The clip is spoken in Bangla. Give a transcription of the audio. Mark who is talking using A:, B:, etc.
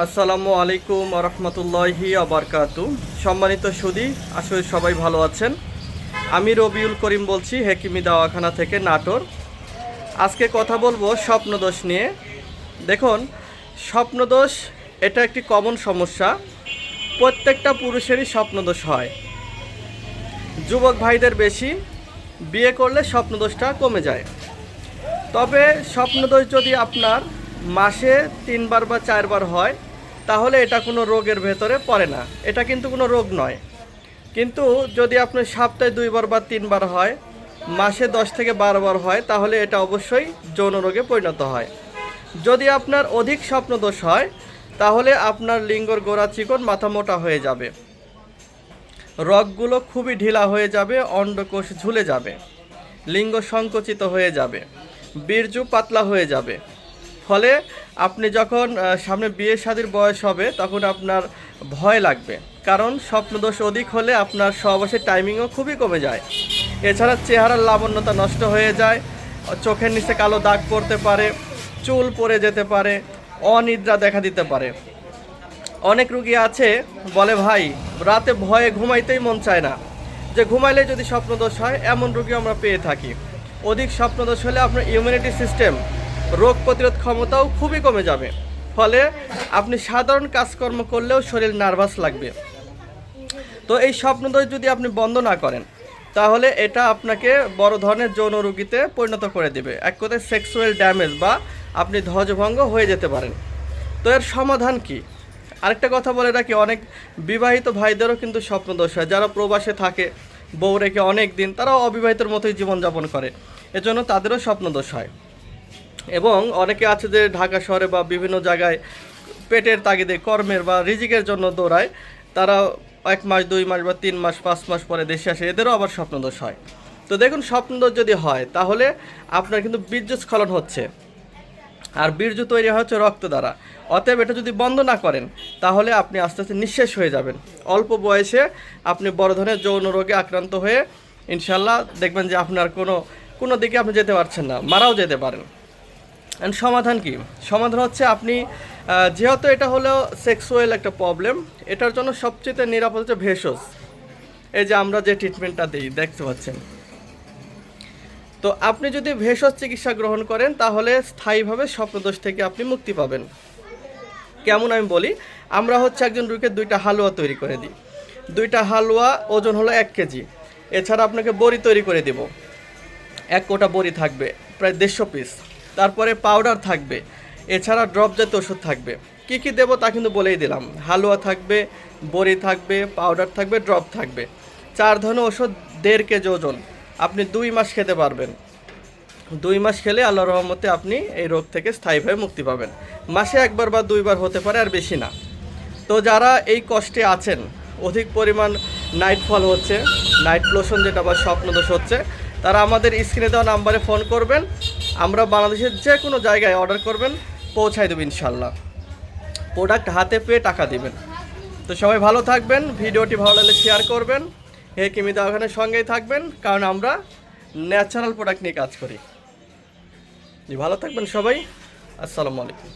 A: আসসালামু আলাইকুম রহমতুল্লাহি আবরকাতু। সম্মানিত সুধী, আসলে সবাই ভালো আছেন। আমি রবিউল করিম বলছি হেকিমি দাওয়াখানা থেকে, নাটোর। আজকে কথা বলবো স্বপ্নদোষ নিয়ে। দেখুন, স্বপ্নদোষ এটা একটি কমন সমস্যা। প্রত্যেকটা পুরুষেরই স্বপ্নদোষ হয়। যুবক ভাইদের বেশি, বিয়ে করলে স্বপ্নদোষটা কমে যায়। তবে স্বপ্নদোষ যদি আপনার মাসে 3বার বা 4বার হয়, তাহলে এটা কোনো রোগের ভেতরে পড়ে না, এটা কিন্তু কোনো রোগ নয়। কিন্তু যদি আপনার সপ্তাহে 2বার বা 3বার হয়, মাসে 10 থেকে 12বার হয়, তাহলে এটা অবশ্যই যৌন রোগে পরিণত হয়। যদি আপনার অধিক স্বপ্নদোষ হয়, তাহলে আপনার লিঙ্গর গোড়া চিকন, মাথা মোটা হয়ে যাবে, রগগুলো খুবই ঢিলা হয়ে যাবে, অন্ডকোষ ঝুলে যাবে, লিঙ্গ সংকুচিত হয়ে যাবে, বীর্য পাতলা হয়ে যাবে। ফলে আপনি যখন সামনে বিয়ে শাদীর বয়স হবে, তখন আপনার ভয় লাগবে, কারণ স্বপ্নদোষ অধিক হলে আপনার সহবাসের টাইমিংও খুবই কমে যায়। এছাড়া চেহারার লাবণ্যতা নষ্ট হয়ে যায়, চোখের নিচে কালো দাগ পড়তে পারে, চুল পড়ে যেতে পারে, অনিদ্রা দেখা দিতে পারে। অনেক রুগী আছে বলে, ভাই রাতে ভয়ে ঘুমাইতেই মন চায় না, যে ঘুমাইলে যদি স্বপ্নদোষ হয়, এমন রুগী আমরা পেয়ে থাকি। অধিক স্বপ্নদোষ হলে আপনার ইমিউনিটি সিস্টেম, রোগ প্রতিরোধ ক্ষমতাও খুবই কমে যাবে। ফলে আপনি সাধারণ কাজকর্ম করলেও শরীর নার্ভাস লাগবে। তো এই স্বপ্নদোষ যদি আপনি বন্ধ না করেন, তাহলে এটা আপনাকে বড় ধরনের যৌন রোগীতে পরিণত করে দেবে। এক কথায় সেক্সুয়াল ড্যামেজ, বা আপনি ধ্বজভঙ্গ হয়ে যেতে পারেন। তো এর সমাধান কি? আরেকটা কথা বলে রাখি, অনেক বিবাহিত ভাইদেরও কিন্তু স্বপ্নদোষ হয়। যারা প্রবাসে থাকে, বউ রেখে অনেক দিন, তারাও অবিবাহিতর মতোই জীবনযাপন করে, এজন্য তাদেরও স্বপ্নদোষ হয়। এবং অনেকে আছে যে ঢাকা শহরে বা বিভিন্ন জায়গায় পেটের তাগিদে, কর্মের বা রিজিকের জন্য দৌড়ায়, তারা 1 মাস 2 মাস বা 3 মাস 5 মাস পরে দেশে আসে, এদেরও আবার স্বপ্নদোষ হয়। তো দেখুন, স্বপ্নদোষ যদি হয়, তাহলে আপনার কিন্তু বীর্যস্খলন হচ্ছে, আর বীর্য তৈরি হচ্ছে রক্ত দ্বারা। অতএব এটা যদি বন্ধ না করেন, তাহলে আপনি আস্তে আস্তে নিঃশেষ হয়ে যাবেন। অল্প বয়সে আপনি বড় ধরনের যৌন রোগে আক্রান্ত হয়ে ইনশাল্লাহ দেখবেন যে আপনার কোনো দিকে আপনি যেতে পারছেন না, মারাও যেতে পারেন। অ্যান্ড সমাধান কি? সমাধান হচ্ছে, আপনি যেহেতু এটা হলো সেক্সুয়াল একটা প্রবলেম, এটার জন্য সবচেয়ে নিরাপদ হচ্ছে ভেষজ। এই যে আমরা যে ট্রিটমেন্টটা দিই, দেখতে পাচ্ছেন। তো আপনি যদি ভেষজ চিকিৎসা গ্রহণ করেন, তাহলে স্থায়ীভাবে স্বপ্নদোষ থেকে আপনি মুক্তি পাবেন। কেমন আমি বলি, আমরা হচ্ছে একজন রোগীকে 2টা হালুয়া তৈরি করে দিই। 2টা হালুয়া ওজন হলো 1 কেজি। এছাড়া আপনাকে বড়ি তৈরি করে দেব, 1 কোটা বড়ি থাকবে, প্রায় 150 পিস। তারপরে পাউডার থাকবে, এছাড়া ড্রপ জাতীয় ওষুধ থাকবে। কি কি দেবো তা কিন্তু বলেই দিলাম। হালুয়া থাকবে, বড়ি থাকবে, পাউডার থাকবে, ড্রপ থাকবে। 4 ধরনের ওষুধ, 1.5 কেজি ওজন। আপনি 2 মাস খেতে পারবেন। 2 মাস খেলে আল্লাহর রহমতে আপনি এই রোগ থেকে স্থায়ীভাবে মুক্তি পাবেন। মাসে 1বার বা 2বার হতে পারে, আর বেশি না। তো যারা এই কষ্টে আছেন, অধিক পরিমাণ নাইট ফল হচ্ছে, নাইট লোশন যেটা বা স্বপ্নদোষ হচ্ছে, তারা আমাদের স্ক্রিনে দেওয়া নাম্বারে ফোন করবেন। আমরা বাংলাদেশের যে কোনো জায়গায় অর্ডার করবেন, পৌঁছাই দেব ইনশাল্লাহ। প্রোডাক্ট হাতে পেয়ে টাকা দিবেন। তো সবাই ভালো থাকবেন, ভিডিওটি ভালো লাগলে শেয়ার করবেন, হেকিমি দাওয়াখানার সঙ্গেই থাকবেন, কারণ আমরা ন্যাচারাল প্রোডাক্ট নিয়ে কাজ করি। ভালো থাকবেন সবাই। আসসালামু আলাইকুম।